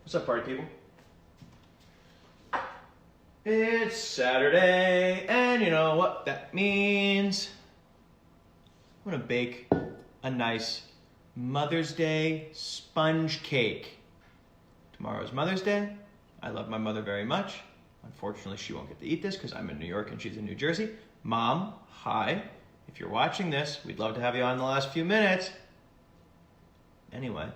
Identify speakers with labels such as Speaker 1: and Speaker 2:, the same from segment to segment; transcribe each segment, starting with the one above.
Speaker 1: What's up, party people? It's Saturday, and you know what that means. I'm gonna bake a nice Mother's Day sponge cake. Tomorrow's Mother's Day. I love my mother very much. Unfortunately, she won't get to eat this because I'm in New York and she's in New Jersey. Mom, hi. If you're watching this, we'd love to have you on in the last few minutes. Anyway,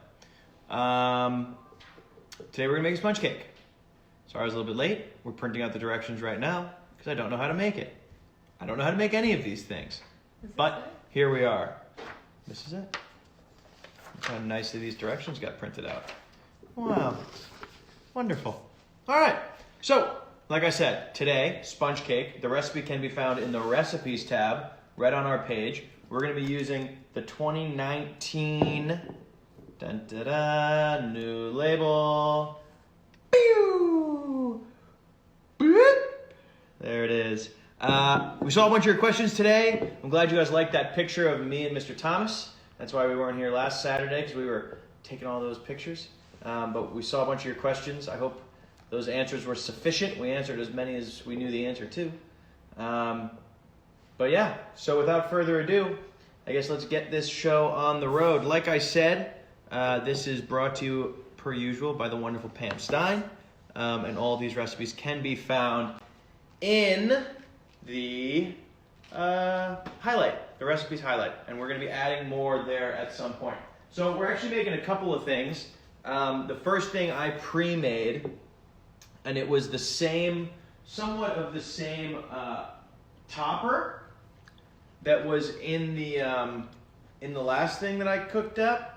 Speaker 1: today we're gonna make a sponge cake. Sorry I was a little bit late. We're printing out the directions right now because I don't know how to make it. I don't know how to make any of these things. But here we are. This is it. Look how nicely these directions got printed out. Wow. Wonderful. All right. So, like I said, today, sponge cake. The recipe can be found in the recipes tab right on our page. We're going to be using the 2019 new label. Pew! Boop! There it is. We saw a bunch of your questions today. I'm glad you guys liked that picture of me and Mr. Thomas. That's why we weren't here last Saturday, because we were taking all those pictures. But we saw a bunch of your questions. I hope those answers were sufficient. We answered as many as we knew the answer to. But yeah, so without further ado, I guess let's get this show on the road. Like I said, this is brought to you, per usual, by the wonderful Pam Stein. And all these recipes can be found in the highlight, the recipes highlight. And we're going to be adding more there at some point. So we're actually making a couple of things. The first thing I pre-made, and it was the same, somewhat of the same topper that was in the last thing that I cooked up,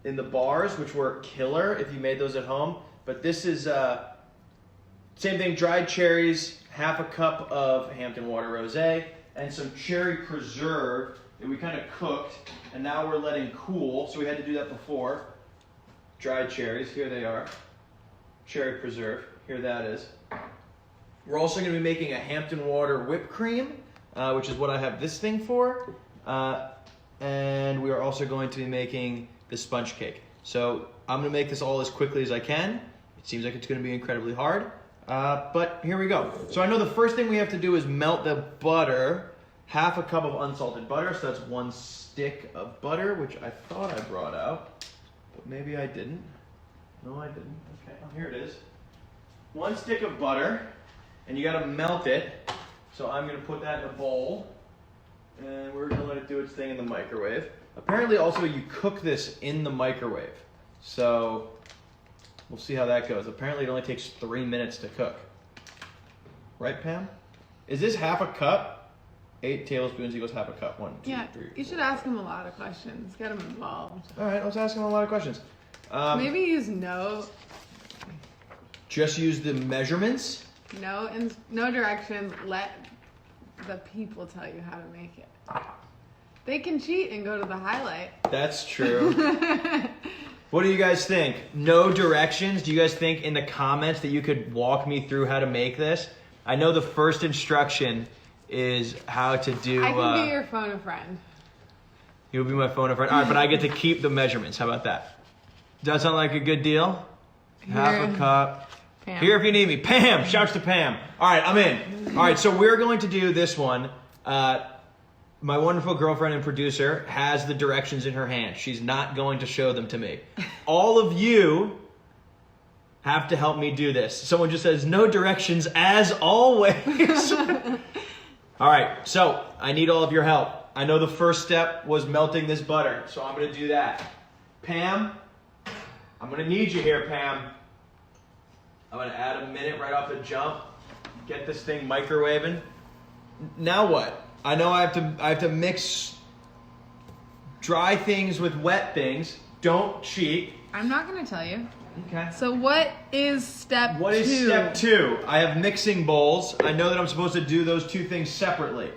Speaker 1: in the bars, which were killer if you made those at home. But this is same thing, dried cherries, half a cup of Hampton water rosé, and some cherry preserve that we kind of cooked, and now we're letting cool, so we had to do that before. Dried cherries, here they are. Cherry preserve, here that is. We're also going to be making a Hampton water whipped cream, which is what I have this thing for. And we are also going to be making the sponge cake. So I'm going to make this all as quickly as I can. It seems like it's going to be incredibly hard, but here we go. So I know the first thing we have to do is melt the butter, half a cup of unsalted butter. So that's 1 stick of butter, which I thought I brought out, but maybe I didn't. No, I didn't. Okay, oh, here it is. 1 stick of butter, and you got to melt it. So I'm going to put that in a bowl, and we're going to let it do its thing in the microwave. Apparently, also, you cook this in the microwave. So we'll see how that goes. Apparently, it only takes 3 minutes to cook. Right, Pam? Is this half a cup? 8 tablespoons equals half a cup. 1, 2, 3.
Speaker 2: You should ask him a lot of questions. Get him involved.
Speaker 1: All right, let's ask him a lot of questions.
Speaker 2: Maybe use no
Speaker 1: Just use the measurements.
Speaker 2: No directions. Let the people tell you how to make it. They can cheat and go to the highlight.
Speaker 1: That's true. What do you guys think? No directions? Do you guys think in the comments that you could walk me through how to make this? I know the first instruction is how to do...
Speaker 2: I can be your phone a friend.
Speaker 1: You'll be my phone a friend. All right, but I get to keep the measurements. How about that? Does that sound like a good deal? Half a cup.
Speaker 2: Pam.
Speaker 1: Here if you need me. Pam! Shouts to Pam. All right, I'm in. All right, so we're going to do this one. My wonderful girlfriend and producer has the directions in her hand. She's not going to show them to me. All of you have to help me do this. Someone just says, no directions as always. All right, so I need all of your help. I know the first step was melting this butter, so I'm going to do that. Pam, I'm going to need you here, Pam. I'm going to add a minute right off the jump. Get this thing microwaving. Now what? I know I have to mix dry things with wet things. Don't cheat.
Speaker 2: I'm not going to tell you.
Speaker 1: Okay.
Speaker 2: So what is step 2?
Speaker 1: What is step 2? I have mixing bowls. I know that I'm supposed to do those 2 things separately.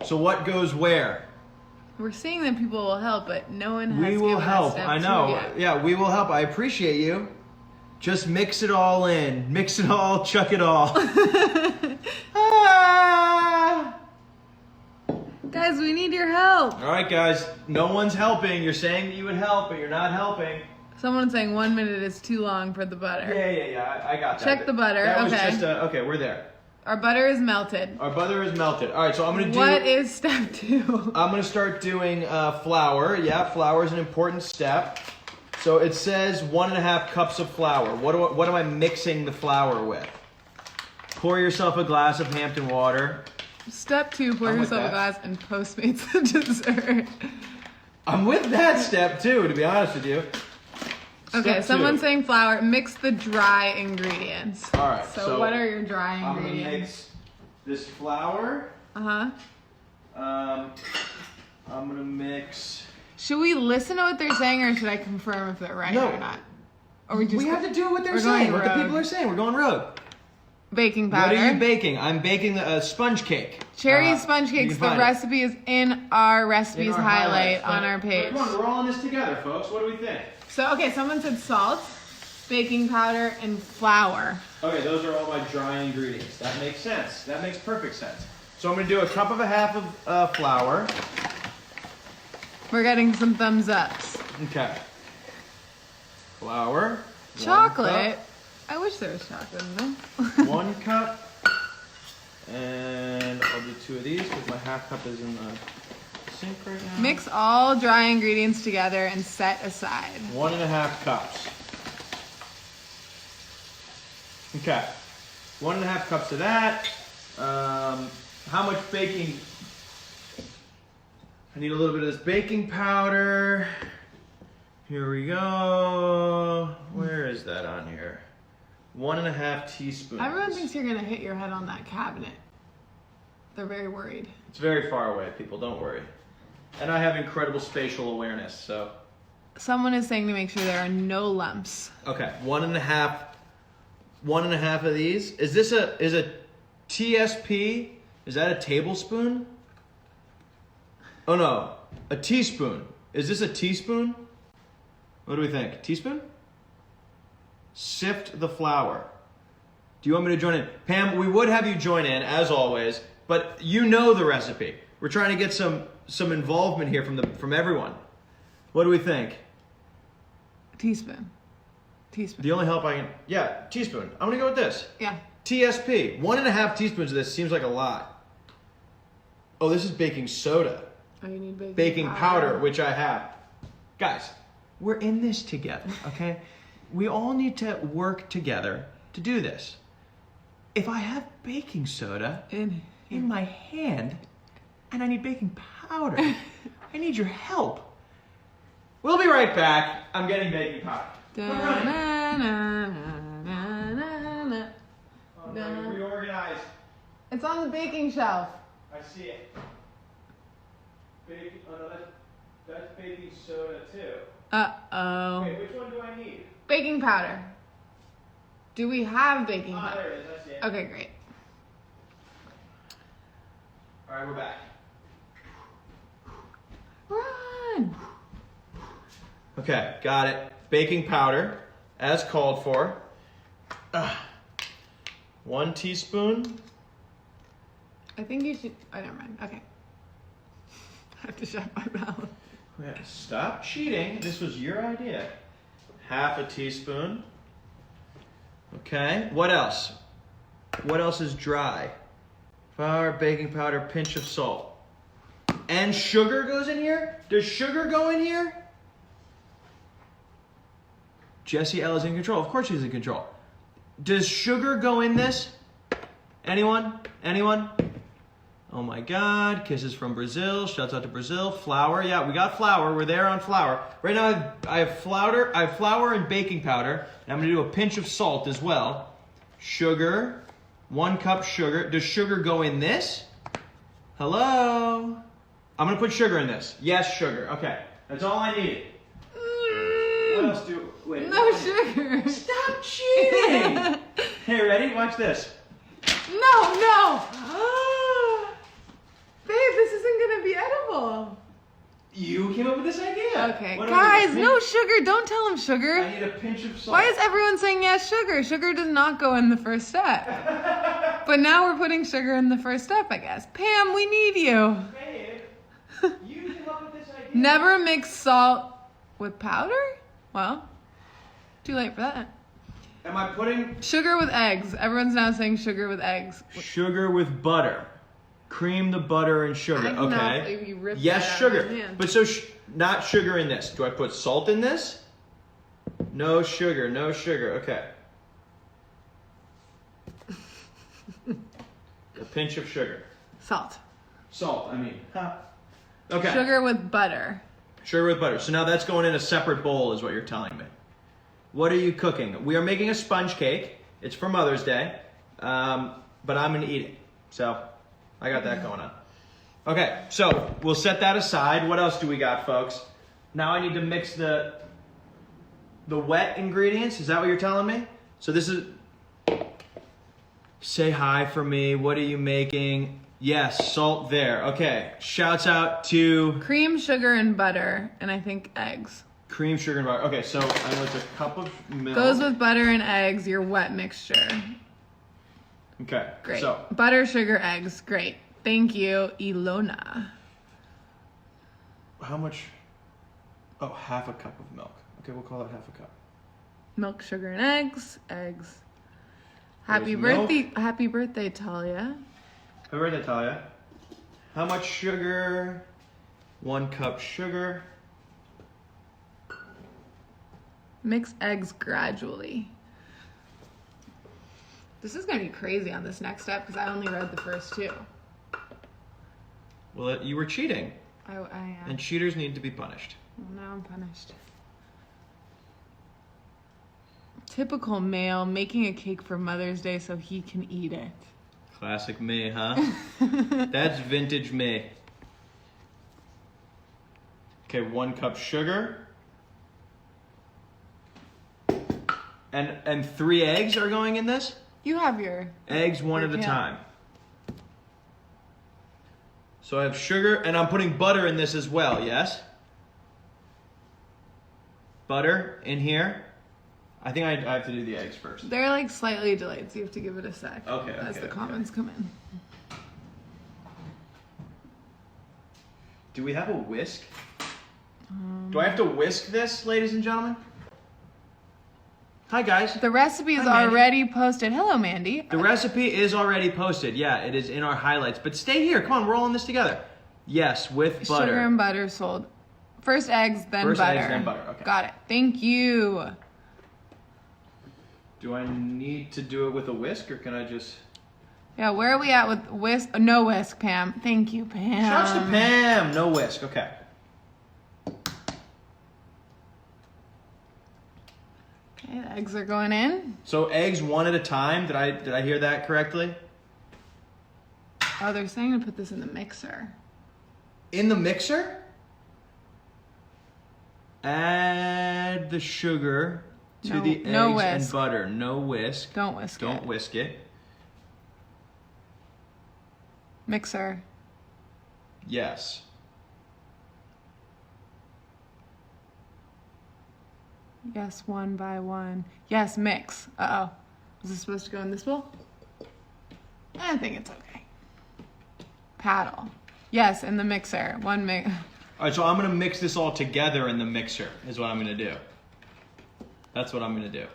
Speaker 1: So what goes where?
Speaker 2: We're seeing that people will help, but no one has
Speaker 1: We will
Speaker 2: given
Speaker 1: help.
Speaker 2: us step
Speaker 1: I
Speaker 2: 2
Speaker 1: know.
Speaker 2: yet.
Speaker 1: Yeah, we will help. I appreciate you. Just mix it all in. Mix it all, chuck it all. Ah!
Speaker 2: Guys, we need your help.
Speaker 1: All right, guys. No one's helping. You're saying that you would help, but you're not helping.
Speaker 2: Someone's saying 1 minute is too long for the butter.
Speaker 1: Yeah. I got that.
Speaker 2: Check the butter.
Speaker 1: That was
Speaker 2: Okay.
Speaker 1: just okay. We're there.
Speaker 2: Our butter is melted.
Speaker 1: Our butter is melted. All right, so I'm gonna do.
Speaker 2: What is step 2?
Speaker 1: I'm gonna start doing flour. Yeah, flour is an important step. So it says 1.5 cups of flour. What am I mixing the flour with? Pour yourself a glass of Hampton water.
Speaker 2: Step 2, pour
Speaker 1: I'm with
Speaker 2: yourself a
Speaker 1: that.
Speaker 2: glass and Postmates the dessert.
Speaker 1: I'm with that step too, to be honest with you.
Speaker 2: Okay,
Speaker 1: Step
Speaker 2: someone's
Speaker 1: 2.
Speaker 2: saying flour. Mix the dry ingredients.
Speaker 1: All right.
Speaker 2: So what are your dry
Speaker 1: I'm gonna
Speaker 2: ingredients?
Speaker 1: mix this flour.
Speaker 2: Uh-huh.
Speaker 1: I'm gonna mix.
Speaker 2: Should we listen to what they're saying, or should I confirm if they're right
Speaker 1: No.
Speaker 2: or not? Or we
Speaker 1: We have to do what they're
Speaker 2: we're
Speaker 1: saying.
Speaker 2: going
Speaker 1: What the
Speaker 2: rogue.
Speaker 1: people are saying. We're going rogue.
Speaker 2: Baking
Speaker 1: What
Speaker 2: powder.
Speaker 1: are you baking? I'm baking a sponge cake.
Speaker 2: Cherry sponge
Speaker 1: you
Speaker 2: cakes.
Speaker 1: can
Speaker 2: The
Speaker 1: find it.
Speaker 2: recipe is in our recipes
Speaker 1: In our
Speaker 2: highlight
Speaker 1: highlights.
Speaker 2: on
Speaker 1: But-
Speaker 2: our page.
Speaker 1: but come on, we're all in this together, folks. What do we think?
Speaker 2: So, okay, someone said salt, baking powder, and flour.
Speaker 1: Okay, those are all my dry ingredients. That makes sense. That makes perfect sense. So I'm gonna do 1.5 cups of flour.
Speaker 2: We're getting some thumbs ups.
Speaker 1: Okay. Flour.
Speaker 2: Chocolate. I wish there was chocolate in them.
Speaker 1: 1 cup. And I'll do 2 of these because my 1/2 cup is in the sink right now.
Speaker 2: Mix all dry ingredients together and set aside.
Speaker 1: 1.5 cups. Okay. 1.5 cups of that. How much baking? I need a little bit of this baking powder. Here we go. Where is that on here? 1.5 teaspoons.
Speaker 2: Everyone thinks you're gonna hit your head on that cabinet. They're very worried.
Speaker 1: It's very far away, people. Don't worry. And I have incredible spatial awareness, so.
Speaker 2: Someone is saying to make sure there are no lumps.
Speaker 1: Okay, 1.5 of these. Is a TSP? Is that a tablespoon? Oh no, a teaspoon. Is this a teaspoon? What do we think? Teaspoon? Sift the flour. Do you want me to join in? Pam, we would have you join in, as always, but you know the recipe. We're trying to get some involvement here from everyone. What do we think?
Speaker 2: Teaspoon. Teaspoon.
Speaker 1: The only help I can... Yeah, teaspoon. I'm going to go with this.
Speaker 2: Yeah.
Speaker 1: TSP. 1.5 teaspoons of this seems like a lot. Oh, this is baking soda.
Speaker 2: Oh, you need
Speaker 1: Baking powder, which I have. Guys, we're in this together, okay? We all need to work together to do this. If I have baking soda in my hand and I need baking powder, I need your help. We'll be right back. I'm getting baking powder. We're running. Oh, no, you're reorganized.
Speaker 2: It's on the baking shelf.
Speaker 1: I see it. Oh no, that's baking soda too.
Speaker 2: Uh-oh.
Speaker 1: Wait, which one do I need?
Speaker 2: Baking powder. Do we have baking
Speaker 1: Oh,
Speaker 2: powder?
Speaker 1: there it is. I see it.
Speaker 2: Okay, great.
Speaker 1: All right, we're back.
Speaker 2: Run!
Speaker 1: Okay, got it. Baking powder, as called for. 1 teaspoon.
Speaker 2: I think you should... Oh, never mind. Okay. I have to shut my mouth.
Speaker 1: Yeah, stop cheating. This was your idea. 1/2 teaspoon. Okay, what else? What else is dry? Flour, baking powder, pinch of salt. And sugar goes in here? Does sugar go in here? Jessie L is in control. Of course she's in control. Does sugar go in this? Anyone? Anyone? Oh my God, kisses from Brazil. Shouts out to Brazil. Flour, yeah, we got flour. We're there on flour. Right now I have flour and baking powder. And I'm gonna do a pinch of salt as well. Sugar, 1 cup sugar. Does sugar go in this? Hello? I'm gonna put sugar in this. Yes, sugar. Okay, that's all I need. What else do, wait.
Speaker 2: No sugar.
Speaker 1: Stop cheating! Hey, ready? Watch this.
Speaker 2: No! Babe, this isn't gonna be edible.
Speaker 1: You came up with this idea.
Speaker 2: Okay,
Speaker 1: What do I
Speaker 2: guys,
Speaker 1: need?
Speaker 2: no sugar. Don't tell him sugar.
Speaker 1: I need a pinch of salt.
Speaker 2: Why is everyone saying yes, sugar? Sugar does not go in the first step. But now we're putting sugar in the first step, I guess. Pam, we need you.
Speaker 1: Babe, you came up with this idea.
Speaker 2: Never mix salt with powder? Well, Too late for that.
Speaker 1: Am I putting
Speaker 2: Sugar with eggs. Everyone's now saying sugar with eggs.
Speaker 1: sugar with butter? Cream the butter and sugar.
Speaker 2: I cannot
Speaker 1: Okay.
Speaker 2: believe you ripped
Speaker 1: Yes,
Speaker 2: that out
Speaker 1: sugar.
Speaker 2: of my hand.
Speaker 1: But so not sugar in this. Do I put salt in this? No sugar. No sugar. Okay. A pinch of sugar.
Speaker 2: Salt.
Speaker 1: Salt. I mean. Huh. Okay.
Speaker 2: Sugar with butter.
Speaker 1: Sugar with butter. So now that's going in a separate bowl, is what you're telling me. What are you cooking? We are making a sponge cake. It's for Mother's Day, but I'm gonna eat it. So I got that going on. Okay, so we'll set that aside. What else do we got, folks? Now I need to mix the wet ingredients. Is that what you're telling me? So this is. Say hi for me. What are you making? Yes, salt there. Okay. Shouts out to
Speaker 2: Cream, sugar, and butter, and I think eggs.
Speaker 1: cream, sugar, and butter. Okay, so I know it's a cup of milk.
Speaker 2: Goes with butter and eggs, your wet mixture.
Speaker 1: Okay.
Speaker 2: Great.
Speaker 1: So
Speaker 2: Butter, sugar, eggs. Great. Thank you, Ilona.
Speaker 1: how much? Oh, half a cup of milk. Okay, we'll call that half a cup.
Speaker 2: Milk, sugar, and eggs. Eggs. Happy
Speaker 1: There's milk.
Speaker 2: birthday, happy birthday, Talia.
Speaker 1: Happy birthday, Talia. How much sugar? 1 cup sugar.
Speaker 2: Mix eggs gradually. This is gonna be crazy on this next step because I only read the first two.
Speaker 1: Well, you were cheating,
Speaker 2: I am.
Speaker 1: and cheaters need to be punished.
Speaker 2: Well, now I'm punished. Typical male making a cake for Mother's Day so he can eat it.
Speaker 1: Classic me, huh? That's vintage me. Okay, 1 cup sugar. And 3 eggs are going in this?
Speaker 2: You have your
Speaker 1: Eggs one at a
Speaker 2: Yeah.
Speaker 1: time. So I have sugar, and I'm putting butter in this as well, yes? Butter in here. I think I have to do the eggs first.
Speaker 2: They're like slightly delayed, so you have to give it a sec.
Speaker 1: Okay,
Speaker 2: As
Speaker 1: okay,
Speaker 2: the
Speaker 1: okay.
Speaker 2: comments come in.
Speaker 1: Do we have a whisk? Do I have to whisk this, ladies and gentlemen? Hi, guys.
Speaker 2: The recipe is
Speaker 1: Hi, Mandy.
Speaker 2: already posted. Hello, Mandy.
Speaker 1: The recipe is already posted. Yeah, it is in our highlights. But stay here. Come on, we're all in this together. Yes, with butter.
Speaker 2: Sugar and butter sold. First eggs, then
Speaker 1: First
Speaker 2: butter.
Speaker 1: eggs, then butter. Okay.
Speaker 2: Got it. Thank you.
Speaker 1: Do I need to do it with a whisk, or can I just...
Speaker 2: Yeah, where are we at with whisk? No whisk, Pam. Thank you, Pam.
Speaker 1: Shouts to Pam. No whisk. Okay.
Speaker 2: Okay, the eggs are going in.
Speaker 1: So eggs one at a time. Did I hear that correctly?
Speaker 2: Oh, they're saying to put this in the mixer.
Speaker 1: In the mixer? Add the sugar to the eggs
Speaker 2: no
Speaker 1: and
Speaker 2: whisk.
Speaker 1: butter. No whisk.
Speaker 2: Don't whisk
Speaker 1: Don't
Speaker 2: it.
Speaker 1: whisk it.
Speaker 2: Mixer.
Speaker 1: Yes.
Speaker 2: Yes, one by one. Yes, mix. Uh-oh. Was this supposed to go in this bowl? I think it's okay. Paddle. Yes, in the mixer. One mix.
Speaker 1: All right, so I'm going to mix this all together in the mixer is what I'm going to do. That's what I'm going to do.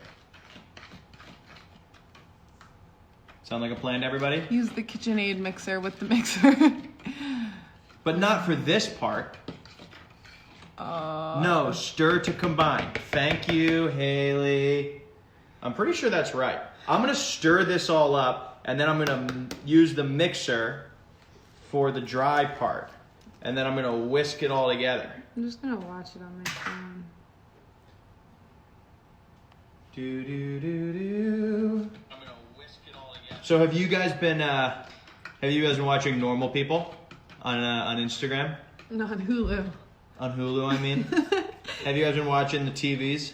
Speaker 1: Sound like a plan to everybody?
Speaker 2: Use the KitchenAid mixer with the mixer.
Speaker 1: But not for this part. No, stir to combine. Thank you, Haley. I'm pretty sure that's right. I'm going to stir this all up, and then I'm going to use the mixer for the dry part. And then I'm going to whisk it all together.
Speaker 2: I'm just going to watch it on my phone.
Speaker 1: Do, do, do, do. I'm going to whisk it all together. So have you guys been watching Normal People on Instagram?
Speaker 2: Not Hulu.
Speaker 1: On Hulu, I mean. Have you guys been watching the TVs?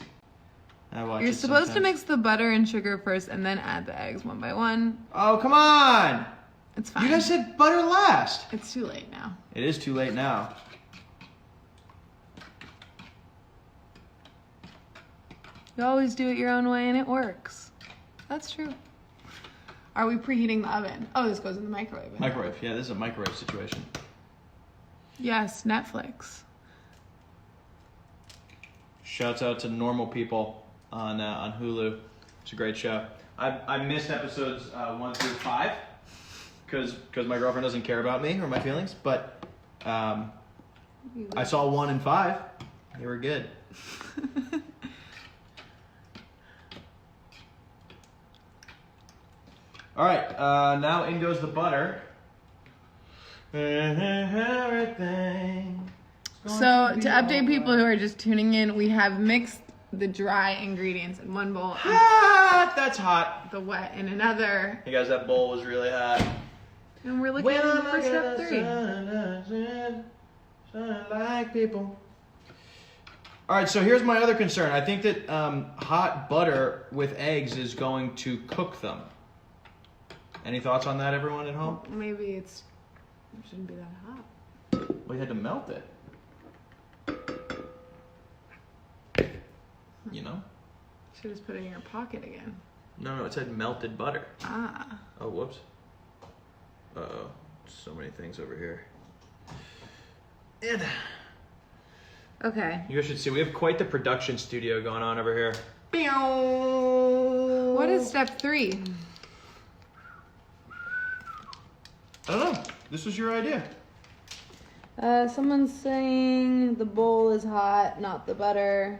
Speaker 1: I watch
Speaker 2: You're
Speaker 1: it
Speaker 2: supposed to
Speaker 1: sometimes.
Speaker 2: mix the butter and sugar first and then add the eggs one by one.
Speaker 1: Oh, come on!
Speaker 2: It's fine.
Speaker 1: You guys said butter last.
Speaker 2: It's too late now.
Speaker 1: It is too late now.
Speaker 2: You always do it your own way and it works. That's true. Are we preheating the oven? Oh, this goes in the microwave.
Speaker 1: Microwave. Yeah, this is a microwave situation.
Speaker 2: Yes, Netflix.
Speaker 1: Shouts out to Normal People. on Hulu. It's a great show. I missed episodes 1 through 5 because my girlfriend doesn't care about me or my feelings. But I saw 1 and 5. They were good. All right, now in goes the butter. Everything.
Speaker 2: So to update people who are just tuning in, we have mixed the dry ingredients in one bowl.
Speaker 1: Hot! That's hot.
Speaker 2: The wet in another.
Speaker 1: Hey guys, that bowl was really hot.
Speaker 2: And we're looking for step 3.
Speaker 1: Like people. All right, so here's my other concern. I think that hot butter with eggs is going to cook them. Any thoughts on that, everyone at home?
Speaker 2: Maybe it shouldn't be that hot.
Speaker 1: We had to melt it. You know?
Speaker 2: Should just put it in your pocket again.
Speaker 1: No, it said melted butter.
Speaker 2: Ah.
Speaker 1: Oh, whoops. Uh-oh. So many things over here.
Speaker 2: Okay.
Speaker 1: You guys should see, we have quite the production studio going on over here.
Speaker 2: What is step 3?
Speaker 1: I don't know. This was your idea.
Speaker 2: Someone's saying the bowl is hot, not the butter.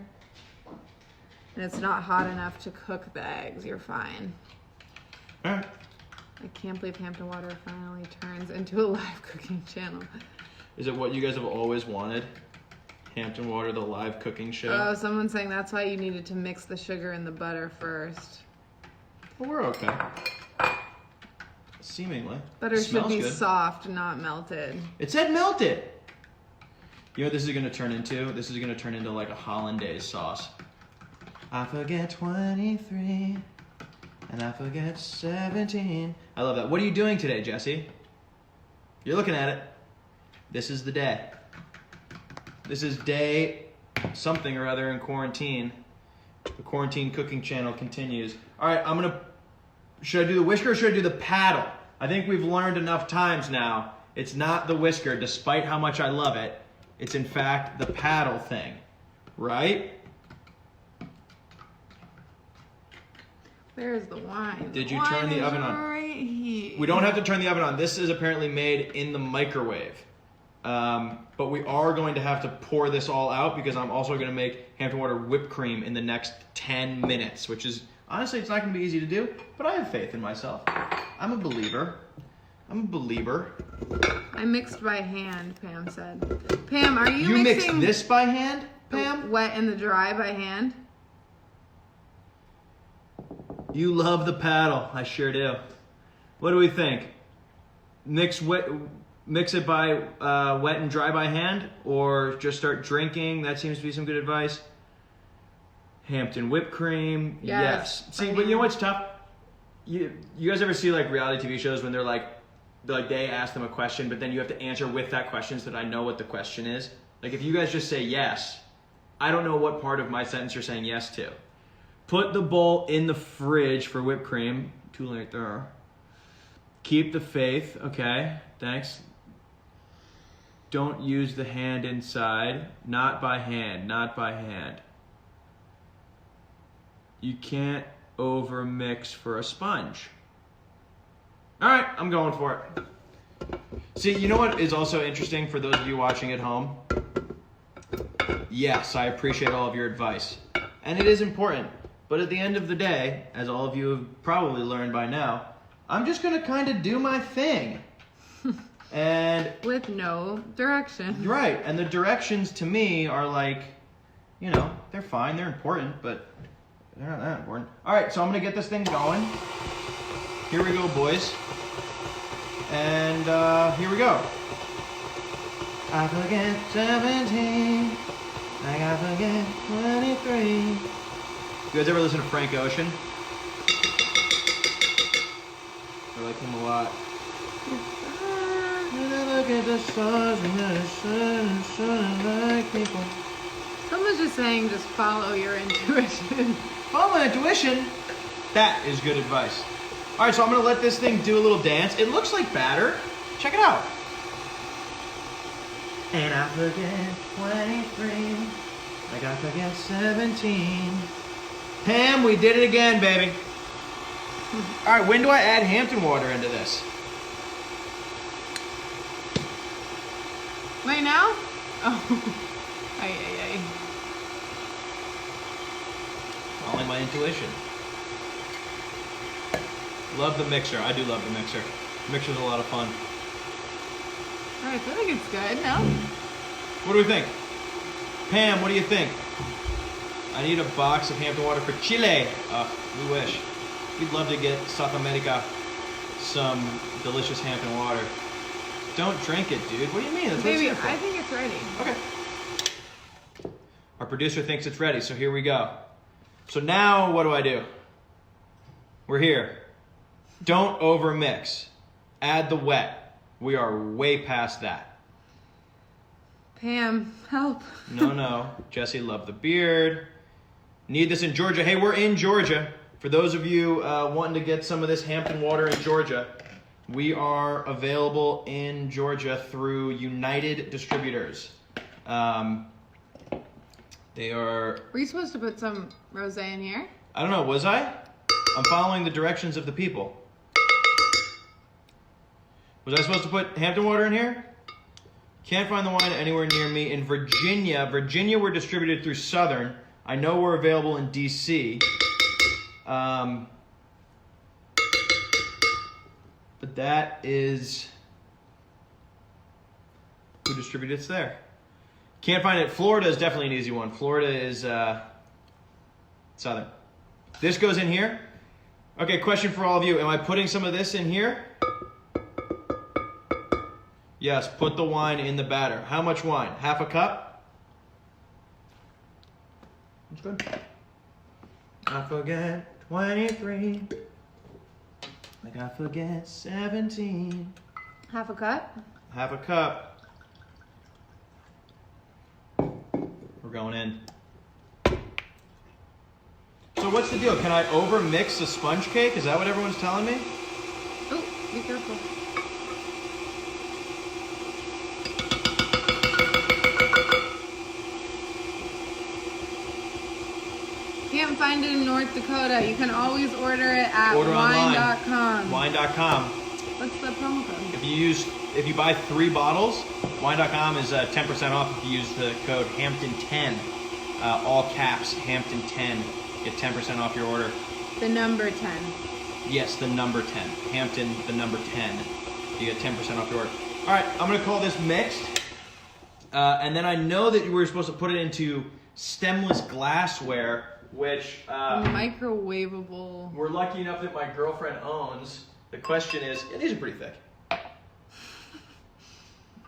Speaker 2: And it's not hot enough to cook the eggs. You're fine.
Speaker 1: All right.
Speaker 2: I can't believe Hampton Water finally turns into a live cooking channel.
Speaker 1: Is it what you guys have always wanted? Hampton Water, the live cooking show?
Speaker 2: Oh, someone's saying that's why you needed to mix the sugar and the butter first.
Speaker 1: Well, we're okay. Seemingly.
Speaker 2: Butter should
Speaker 1: Smells
Speaker 2: be
Speaker 1: good.
Speaker 2: soft, not melted.
Speaker 1: It said melted. You know what this is going to turn into? This is going to turn into like a hollandaise sauce. I forget 23 and I forget 17. I love that. What are you doing today, Jesse? You're looking at it. This is the day. This is day something or other in quarantine. The quarantine cooking channel continues. All right, should I do the whisker or should I do the paddle? I think we've learned enough times now. It's not the whisker, despite how much I love it. It's in fact the paddle thing, right?
Speaker 2: Where's the wine?
Speaker 1: Did you turn the oven on?
Speaker 2: Right here.
Speaker 1: We don't have to turn the oven on. This is apparently made in the microwave. But we are going to have to pour this all out because I'm also going to make Hampton Water whipped cream in the next 10 minutes, which is, honestly, it's not going to be easy to do, but I have faith in myself. I'm a believer.
Speaker 2: I mixed by hand, Pam said. Pam, are you
Speaker 1: You
Speaker 2: mixing
Speaker 1: mixed this by hand,
Speaker 2: the
Speaker 1: Pam?
Speaker 2: wet and the dry by hand?
Speaker 1: You love the paddle. I sure do. What do we think? Mix it by wet and dry by hand, or just start drinking? That seems to be some good advice. Hampton whipped cream. Yes. See, but you know what's tough? You guys ever see like reality TV shows when they ask them a question, but then you have to answer with that question so that I know what the question is? Like if you guys just say yes, I don't know what part of my sentence you're saying yes to. Put the bowl in the fridge for whipped cream. Too late there. Keep the faith. Okay, thanks. Don't use the hand inside. Not by hand. Not by hand. You can't over mix for a sponge. All right, I'm going for it. See, you know what is also interesting for those of you watching at home? Yes, I appreciate all of your advice. And it is important. But at the end of the day, as all of you have probably learned by now, I'm just going to kind of do my thing. And
Speaker 2: with no direction.
Speaker 1: Right, and the directions to me are like, you know, they're fine, they're important, but they're not that important. All right, so I'm going to get this thing going. Here we go, boys. And here we go. I forget 17, like I forget 23. You guys ever listen to Frank Ocean? I like him a lot. And I look at the stars and the sun like people.
Speaker 2: Someone's just saying just follow your intuition.
Speaker 1: Follow my intuition? That is good advice. All right, so I'm going to let this thing do a little dance. It looks like batter. Check it out. And I forget 23, like I forget 17. Pam, we did it again, baby. All right, when do I add Hampton water into this?
Speaker 2: Right now? Oh. Ay.
Speaker 1: Following my intuition. Love the mixer. I do love the mixer. The mixer's a lot of fun.
Speaker 2: All right, I think it's good, no?
Speaker 1: What do we think? Pam, what do you think? I need a box of Hampton water for Chile. We wish. We'd love to get South America some delicious Hampton water. Don't drink it, dude. What do you mean? That's what it's
Speaker 2: Baby,
Speaker 1: here for.
Speaker 2: I think it's ready.
Speaker 1: Okay. Our producer thinks it's ready, so here we go. So now what do? We're here. Don't overmix. Add the wet. We are way past that.
Speaker 2: Pam, help.
Speaker 1: No. Jesse, love the beard. Need this in Georgia. Hey, we're in Georgia. For those of you wanting to get some of this Hampton water in Georgia, we are available in Georgia through United Distributors. They are...
Speaker 2: Were you supposed to put some rosé in here?
Speaker 1: I don't know, was I? I'm following the directions of the people. Was I supposed to put Hampton water in here? Can't find the wine anywhere near me. In Virginia, we're distributed through Southern. I know we're available in DC. But that is who distributes there. Can't find it. Florida is definitely an easy one. Florida is Southern. This goes in here. Okay, question for all of you. Am I putting some of this in here? Yes, put the wine in the batter. How much wine? Half a cup? That's good. I forget 23. Like I forget 17.
Speaker 2: Half a cup?
Speaker 1: Half a cup. We're going in. So what's the deal? Can I over mix a sponge cake? Is that what everyone's telling me?
Speaker 2: Oh, be careful. Can't find it in North Dakota. You can always order it at wine.com.
Speaker 1: Wine.com.
Speaker 2: What's the promo code?
Speaker 1: If you buy 3 bottles, wine.com is 10% off if you use the code Hampton10. All caps, Hampton10. Get 10% off your order.
Speaker 2: The number 10.
Speaker 1: Yes, the number 10. Hampton, the number 10. You get 10% off your order. All right, I'm going to call this mixed. And then I know that you were supposed to put it into stemless glassware, which
Speaker 2: microwavable.
Speaker 1: we're lucky enough that my girlfriend owns. The question is, yeah, these are pretty thick.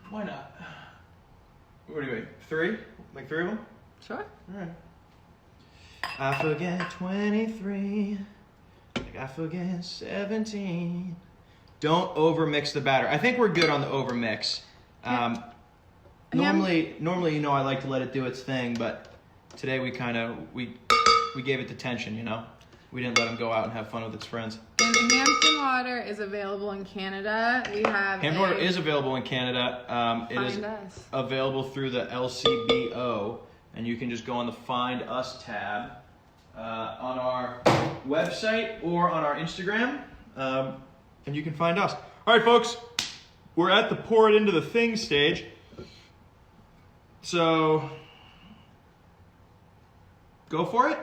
Speaker 1: Why not? What do you make? 3? Make 3 of them?
Speaker 2: Sure.
Speaker 1: All right. I forget 23. Like I forget 17. Don't overmix the batter. I think we're good on the overmix. Normally, you know, I like to let it do its thing, but today we gave it the tension, you know? We didn't let him go out and have fun with its friends.
Speaker 2: And Hampton water is available in Canada. We have
Speaker 1: Hampton water is available in Canada. It is
Speaker 2: us.
Speaker 1: available through the LCBO, and you can just go on the Find Us tab on our website or on our Instagram, and you can find us. All right, folks, we're at the pour it into the thing stage. So, go for it.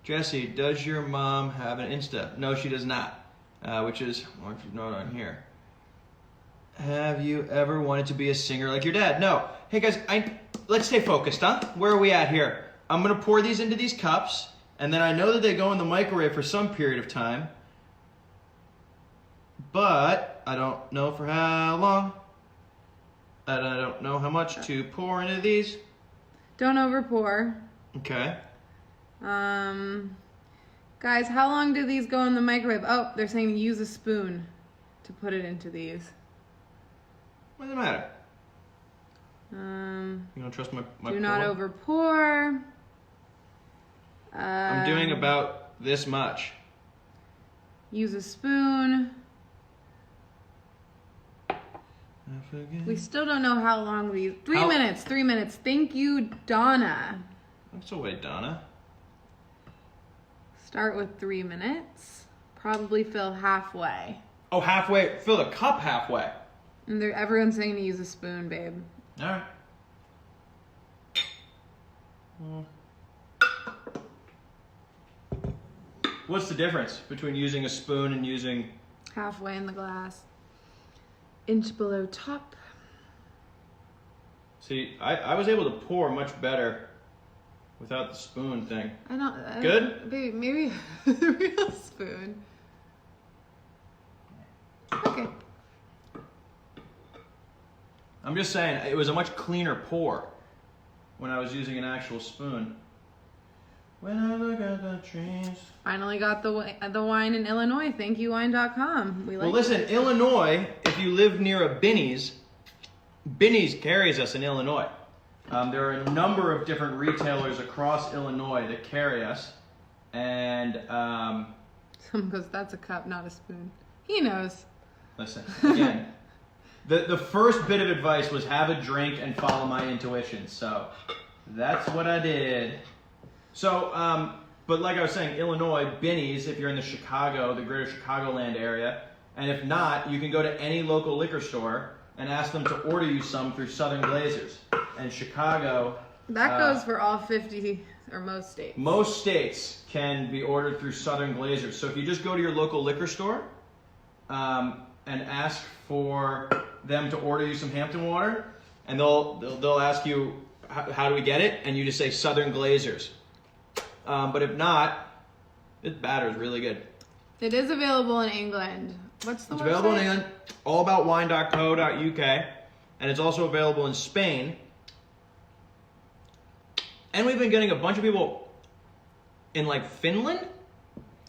Speaker 1: Jesse, does your mom have an Insta? No, she does not. Which is, why don't you note on here? Have you ever wanted to be a singer like your dad? No. Hey guys, let's stay focused, huh? Where are we at here? I'm gonna pour these into these cups, and then I know that they go in the microwave for some period of time, but I don't know for how long. And I don't know how much to pour into these.
Speaker 2: Don't over pour.
Speaker 1: Okay.
Speaker 2: Guys, how long do these go in the microwave? Oh, they're saying use a spoon to put it into these.
Speaker 1: What does it matter?
Speaker 2: You
Speaker 1: don't trust my
Speaker 2: do not over pour.
Speaker 1: I'm doing about this much.
Speaker 2: Use a spoon. We still don't know how long these. 3 minutes. 3 minutes. Thank you, Donna.
Speaker 1: That's a way, Donna.
Speaker 2: Start with 3 minutes. Probably fill halfway.
Speaker 1: Oh, halfway. Fill the cup halfway.
Speaker 2: And everyone's saying to use a spoon, babe.
Speaker 1: All right. What's the difference between using a spoon and using...
Speaker 2: Halfway in the glass. Inch below top.
Speaker 1: See, I was able to pour much better without the spoon thing.
Speaker 2: I don't...
Speaker 1: Good?
Speaker 2: Baby, maybe the real spoon. Okay.
Speaker 1: I'm just saying, it was a much cleaner pour when I was using an actual spoon. When I look at the trees.
Speaker 2: Finally got the wine in Illinois. Thank you, wine.com. We like
Speaker 1: Well, listen,
Speaker 2: it.
Speaker 1: Illinois, if you live near a Binny's carries us in Illinois. There are a number of different retailers across Illinois that carry us. And,
Speaker 2: Someone goes, that's a cup, not a spoon. He knows.
Speaker 1: listen, again, the first bit of advice was have a drink and follow my intuition. So, that's what I did. So, but like I was saying, Illinois, Binny's, if you're in the greater Chicagoland area, and if not, you can go to any local liquor store and ask them to order you some through Southern Glazers. And Chicago...
Speaker 2: That goes for all 50 or most states.
Speaker 1: Most states can be ordered through Southern Glazers. So if you just go to your local liquor store and ask for them to order you some Hampton water, and they'll ask you, how do we get it? And you just say Southern Glazers. But if not, this batter is really good.
Speaker 2: It is available in England. What's the
Speaker 1: It's
Speaker 2: website?
Speaker 1: available in England, allaboutwine.co.uk, and it's also available in Spain. And we've been getting a bunch of people in like Finland.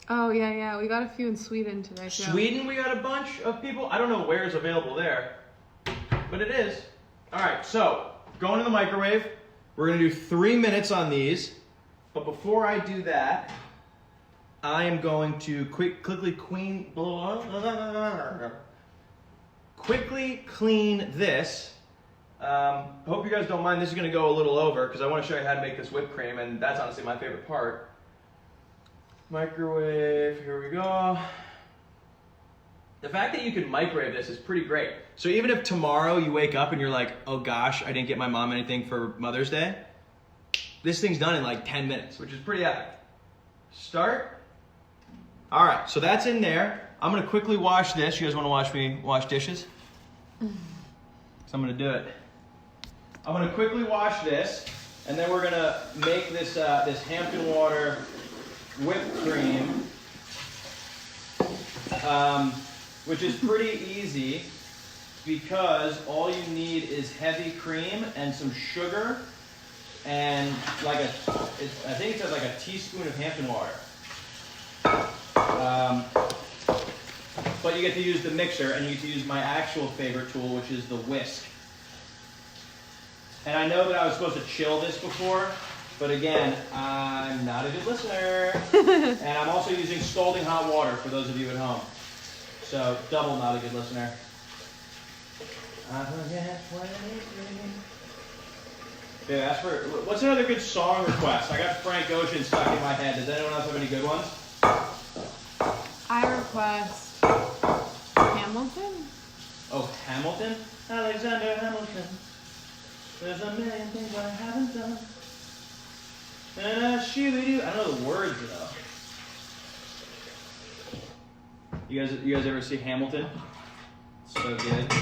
Speaker 2: Oh, yeah. We got a few in Sweden today, too.
Speaker 1: Sweden, we got a bunch of people. I don't know where it's available there, but it is. All right, so going to the microwave. We're going to do 3 minutes on these. But before I do that, I am going to quickly clean this. Hope you guys don't mind. This is going to go a little over because I want to show you how to make this whipped cream, and that's honestly my favorite part. Microwave, here we go. The fact that you can microwave this is pretty great. So even if tomorrow you wake up and you're like, oh gosh, I didn't get my mom anything for Mother's Day, this thing's done in like 10 minutes, which is pretty epic. Start. All right, so that's in there. I'm gonna quickly wash this. You guys wanna watch me wash dishes? So I'm gonna do it. I'm gonna quickly wash this, and then we're gonna make this this Hampton water whipped cream, which is pretty easy because all you need is heavy cream and some sugar and like I think it says like a teaspoon of Hampton water. But you get to use the mixer, and you get to use my actual favorite tool, which is the whisk. And I know that I was supposed to chill this before, but again, I'm not a good listener. And I'm also using scalding hot water for those of you at home. So, double not a good listener. Yeah, ask for, what's another good song request? I got Frank Ocean stuck in my head. Does anyone else have any good ones?
Speaker 2: I request Hamilton.
Speaker 1: Oh, Hamilton? Alexander Hamilton. There's a million things I haven't done. And I don't know the words though. You guys ever see Hamilton? So good.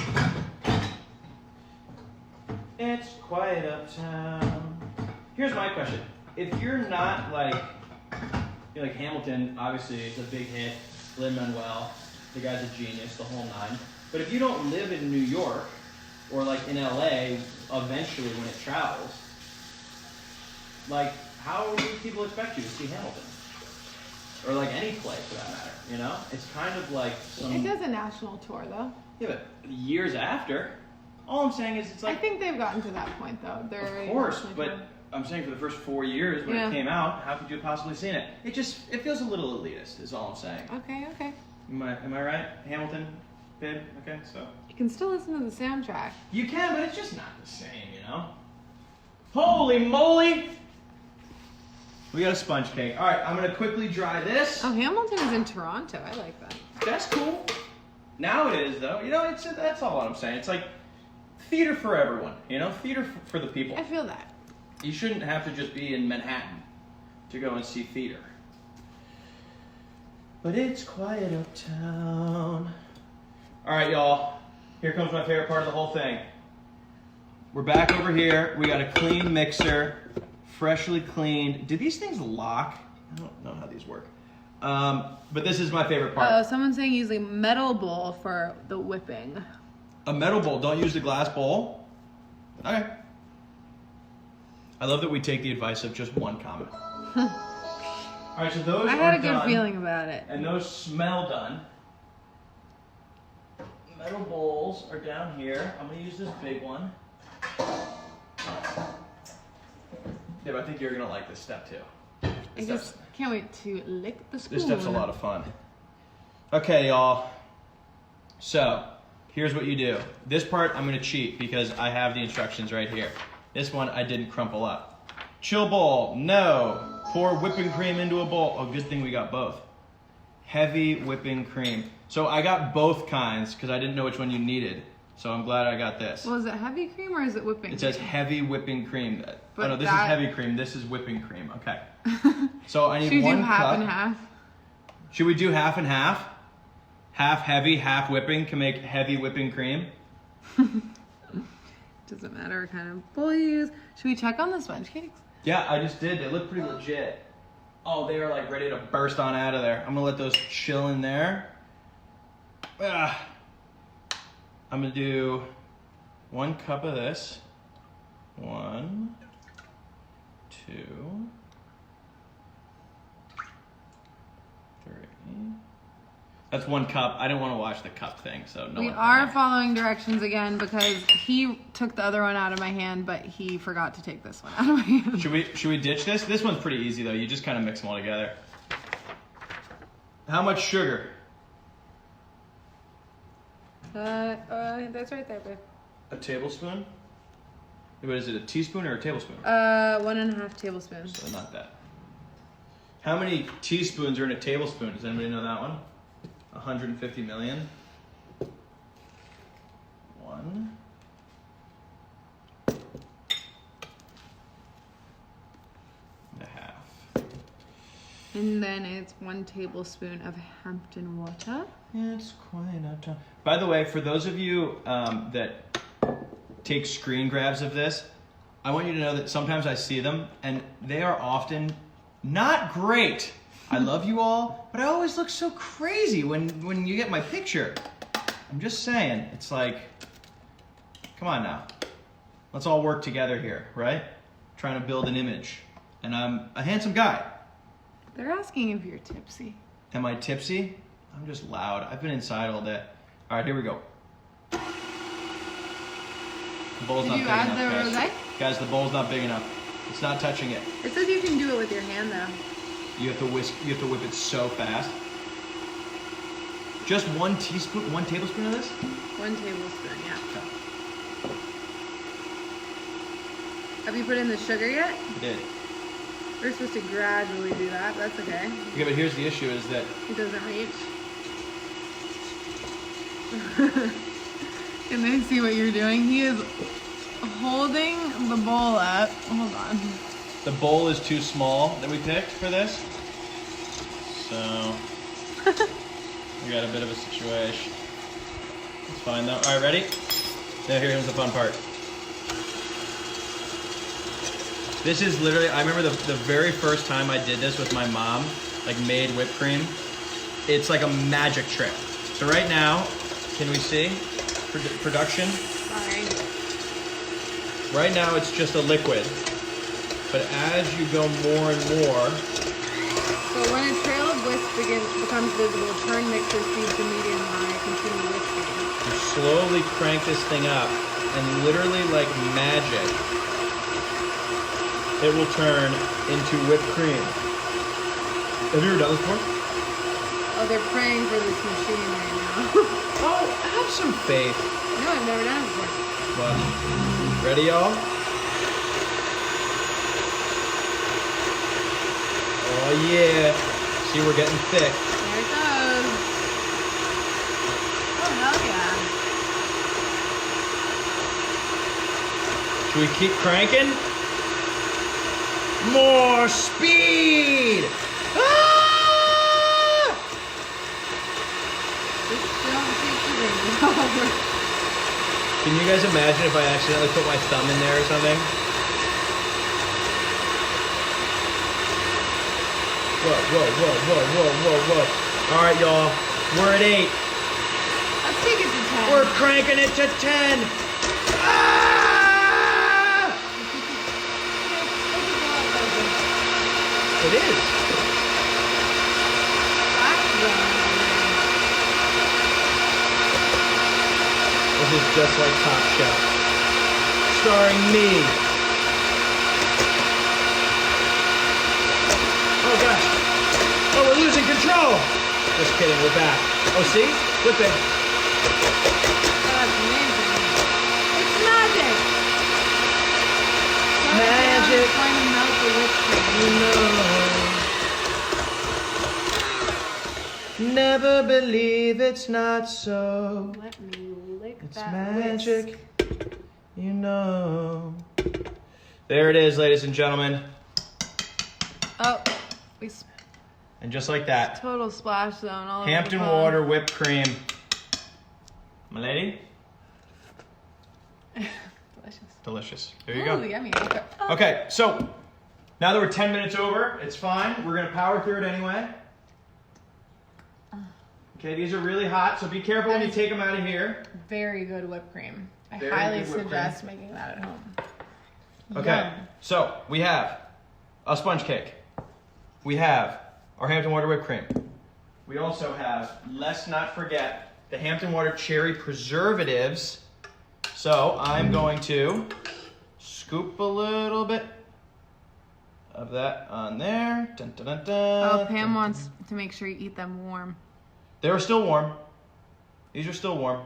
Speaker 1: It's quiet uptown. Here's my question. If you're not like Hamilton, obviously it's a big hit. Lin-Manuel, the guy's a genius, the whole nine. But if you don't live in New York or like in LA, eventually when it travels, like how do people expect you to see Hamilton? Or like any play for that matter, you know? It's kind of like some...
Speaker 2: It does a national tour though.
Speaker 1: Yeah, but years after. All I'm saying is it's like...
Speaker 2: I think they've gotten to that point though. They're
Speaker 1: of course, but I'm saying for the first 4 years when it came out, how could you have possibly seen it? It feels a little elitist is all I'm saying.
Speaker 2: Okay.
Speaker 1: Am I right? Hamilton, babe? Okay, so...
Speaker 2: You can still listen to the soundtrack.
Speaker 1: You can, but it's just not the same, you know? Holy moly! We got a sponge cake. All right, I'm gonna quickly dry this.
Speaker 2: Oh, Hamilton is in Toronto. I like that.
Speaker 1: That's cool. Now it is though. You know, that's all I'm saying. It's like theater for everyone. You know, theater for the people.
Speaker 2: I feel that.
Speaker 1: You shouldn't have to just be in Manhattan to go and see theater. But it's quiet uptown. All right, y'all. Here comes my favorite part of the whole thing. We're back over here. We got a clean mixer, freshly cleaned. Do these things lock? I don't know how these work. But this is my favorite part.
Speaker 2: Oh, someone's saying use a metal bowl for the whipping.
Speaker 1: A metal bowl. Don't use the glass bowl. Okay. I love that we take the advice of just one comment. All right, so those
Speaker 2: I
Speaker 1: are
Speaker 2: had a good
Speaker 1: done,
Speaker 2: feeling about it.
Speaker 1: and those smell done. Metal bowls are down here. I'm gonna use this big one. Yeah, but I think you're gonna like this step too.
Speaker 2: I just can't wait to lick the spoon.
Speaker 1: This step's a lot of fun. Okay, y'all. So, here's what you do. This part I'm gonna cheat because I have the instructions right here. This one I didn't crumple up. Chill bowl, no. Pour whipping cream into a bowl. Oh, good thing we got both. Heavy whipping cream. So I got both kinds because I didn't know which one you needed. So I'm glad I got this.
Speaker 2: Well, is it heavy cream or is it whipping
Speaker 1: It says
Speaker 2: cream?
Speaker 1: heavy whipping cream.
Speaker 2: But
Speaker 1: oh no, this is heavy cream. This is whipping cream. Okay. So I need
Speaker 2: Should we
Speaker 1: one
Speaker 2: do half
Speaker 1: cup.
Speaker 2: and half?
Speaker 1: Should we do half and half? Half heavy, half whipping can make heavy whipping cream.
Speaker 2: Doesn't matter what kind of bowl you use. Should we check on the sponge cakes?
Speaker 1: Yeah, I just did. They look pretty legit. Oh, they are like ready to burst on out of there. I'm gonna let those chill in there. Ah. I'm gonna do 1 cup of this. 1, 2, 3. That's 1 cup. I didn't want to watch the cup thing, so no.
Speaker 2: We
Speaker 1: one
Speaker 2: are
Speaker 1: there.
Speaker 2: following directions again because he took the other one out of my hand, but he forgot to take this one out of my hand.
Speaker 1: Should we ditch this? This one's pretty easy though. You just kind of mix them all together. How much sugar?
Speaker 2: That's right there, babe.
Speaker 1: A tablespoon? What is it? A teaspoon or a tablespoon?
Speaker 2: 1.5 tablespoons.
Speaker 1: So not that. How many teaspoons are in a tablespoon? Does anybody know that one? 150 million. 1. And a half.
Speaker 2: And then it's 1 tablespoon of Hampton water.
Speaker 1: It's quite a ton. By the way, for those of you that take screen grabs of this, I want you to know that sometimes I see them and they are often not great. I love you all, but I always look so crazy when you get my picture. I'm just saying, it's like, come on now. Let's all work together here, right? Trying to build an image. And I'm a handsome guy.
Speaker 2: They're asking if you're tipsy.
Speaker 1: Am I tipsy? I'm just loud. I've been inside all day. All right, here we go. The bowl's
Speaker 2: Did
Speaker 1: not
Speaker 2: you
Speaker 1: big
Speaker 2: add
Speaker 1: enough,
Speaker 2: the
Speaker 1: guys.
Speaker 2: rosé?
Speaker 1: Guys, the bowl's not big enough. It's not touching it.
Speaker 2: It says you can do it with your hand though.
Speaker 1: You have to whisk. You have to whip it so fast. Just 1 teaspoon, 1 tablespoon of this.
Speaker 2: 1 tablespoon, yeah. Have you put in the sugar yet?
Speaker 1: I did.
Speaker 2: We're supposed to gradually do that. That's okay.
Speaker 1: Okay, but here's the issue: is that
Speaker 2: It doesn't reach. Can they see what you're doing? He is holding the bowl up. Hold on.
Speaker 1: the bowl is too small that we picked for this. So we got a bit of a situation. It's fine though. All right, ready? Now here's the fun part. This is literally, I remember the very first time I did this with my mom, like made whipped cream. It's like a magic trick. So right now, can we see production?
Speaker 2: Sorry.
Speaker 1: Right now it's just a liquid. But as you go more and more,
Speaker 2: So when a trail of whisk becomes visible, turn mixer speed to medium high, continue whisking.
Speaker 1: you slowly crank this thing up, and literally like magic, it will turn into whipped cream. Have you ever done this before?
Speaker 2: Oh, they're praying for this machine right now.
Speaker 1: Oh, have some faith.
Speaker 2: No, I've never done it before.
Speaker 1: Watch. Ready, y'all? Oh yeah. See, we're getting thick.
Speaker 2: There it goes. Oh, hell yeah.
Speaker 1: Should we keep cranking? More speed! Ah!
Speaker 2: Just don't take the ring over.
Speaker 1: Can you guys imagine if I accidentally put my thumb in there or something? Whoa. All right, y'all. We're at 8.
Speaker 2: Let's take it to 10.
Speaker 1: We're cranking it to 10. Ah! It is. This is just like Top Chef. Starring me. Oh gosh. Oh, we're losing control. Just kidding, we're back. Oh, see? Flipping.
Speaker 2: That's amazing. It's magic.
Speaker 1: Magic.
Speaker 2: It's going to melt the whipped cream.
Speaker 1: You know. Never believe it's not so.
Speaker 2: Let me lick
Speaker 1: It's
Speaker 2: that
Speaker 1: magic.
Speaker 2: whisk.
Speaker 1: You know. There it is, ladies and gentlemen.
Speaker 2: Oh, we
Speaker 1: And just like that,
Speaker 2: total splash zone all over
Speaker 1: Hampton
Speaker 2: the phone.
Speaker 1: water whipped cream. My lady?
Speaker 2: Delicious.
Speaker 1: Delicious. There you
Speaker 2: Ooh,
Speaker 1: go.
Speaker 2: yummy. Okay. Oh.
Speaker 1: Okay, so now that we're 10 minutes over, it's fine. We're gonna power through it anyway. Okay, these are really hot, so be careful when you take them out of here.
Speaker 2: Very good whipped cream. I
Speaker 1: Very
Speaker 2: highly
Speaker 1: good whipped
Speaker 2: suggest making that at home.
Speaker 1: Okay,
Speaker 2: Yum.
Speaker 1: so we have a sponge cake. We have our Hampton water whipped cream. We also have, let's not forget, the Hampton water cherry preservatives. So I'm going to scoop a little bit of that on there. Dun, dun, dun, dun.
Speaker 2: Oh, Pam wants to make sure you eat them warm.
Speaker 1: They're still warm. These are still warm.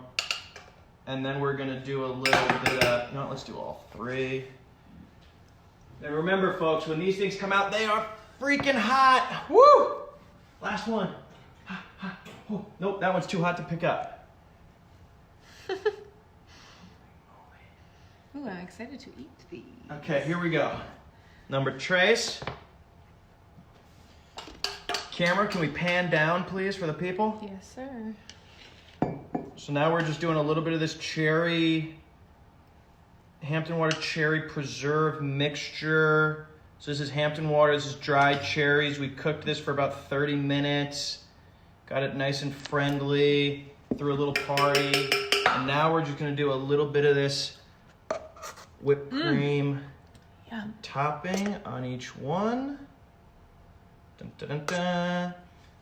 Speaker 1: And then we're gonna do a little bit of, you know, let's do all 3. And remember, folks, when these things come out, they are freaking hot. Woo! Last one. Ha, ha. Oh, nope, that one's too hot to pick up.
Speaker 2: Ooh, I'm excited to eat these.
Speaker 1: Okay, here we go. Number trace. Camera, can we pan down, please, for the people?
Speaker 2: Yes, sir.
Speaker 1: So now we're just doing a little bit of this cherry, Hampton water cherry preserve mixture. So this is Hampton water, this is dried cherries. We cooked this for about 30 minutes. Got it nice and friendly, threw a little party. And now we're just gonna do a little bit of this whipped cream
Speaker 2: Yum.
Speaker 1: topping on each one. Dun, dun, dun, dun.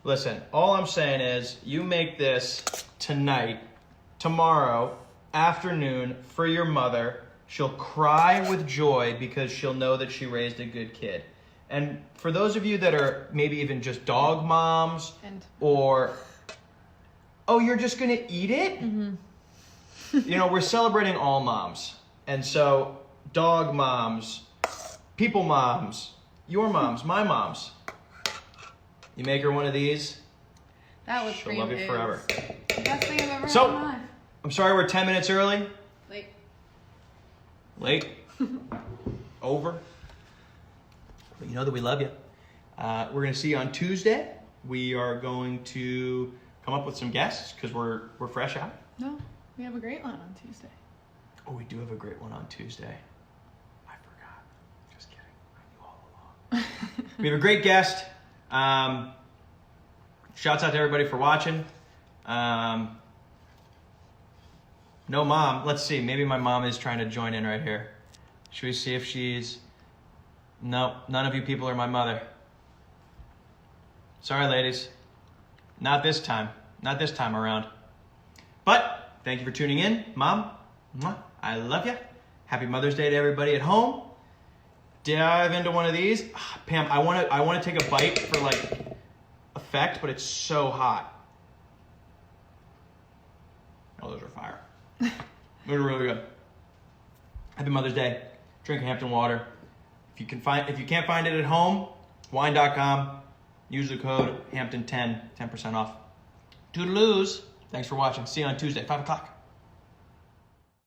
Speaker 1: Listen, all I'm saying is you make this tonight, tomorrow, afternoon for your mother. She'll cry with joy because she'll know that she raised a good kid. And for those of you that are maybe even just dog moms or, oh, you're just gonna eat it?
Speaker 2: Mm-hmm.
Speaker 1: You know, we're celebrating all moms. And so dog moms, people moms, your moms, my moms. You make her one of these,
Speaker 2: That was
Speaker 1: she'll love you forever.
Speaker 2: The best thing I've ever
Speaker 1: So-
Speaker 2: had in my life.
Speaker 1: I'm sorry we're 10 minutes early. Late. Over. But you know that we love you. We're going to see you on Tuesday. We are going to come up with some guests because we're fresh out.
Speaker 2: No, we have a great one on Tuesday.
Speaker 1: Oh, we do have a great one on Tuesday. I forgot. Just kidding. I knew all along. We have a great guest. Shouts out to everybody for watching. No mom. Let's see. Maybe my mom is trying to join in right here. Should we see if she's... No, none of you people are my mother. Sorry, ladies. Not this time. Not this time around. But thank you for tuning in. Mom, mwah, I love you. Happy Mother's Day to everybody at home. Dive into one of these. Pam, I want to take a bite for like effect, but it's so hot. Oh, those are fire. Those are really good. Happy Mother's Day. Drink Hampton water. If you can't find it at home, wine.com. Use the code Hampton10, 10% off. Toodaloos. Thanks for watching. See you on Tuesday, 5 o'clock.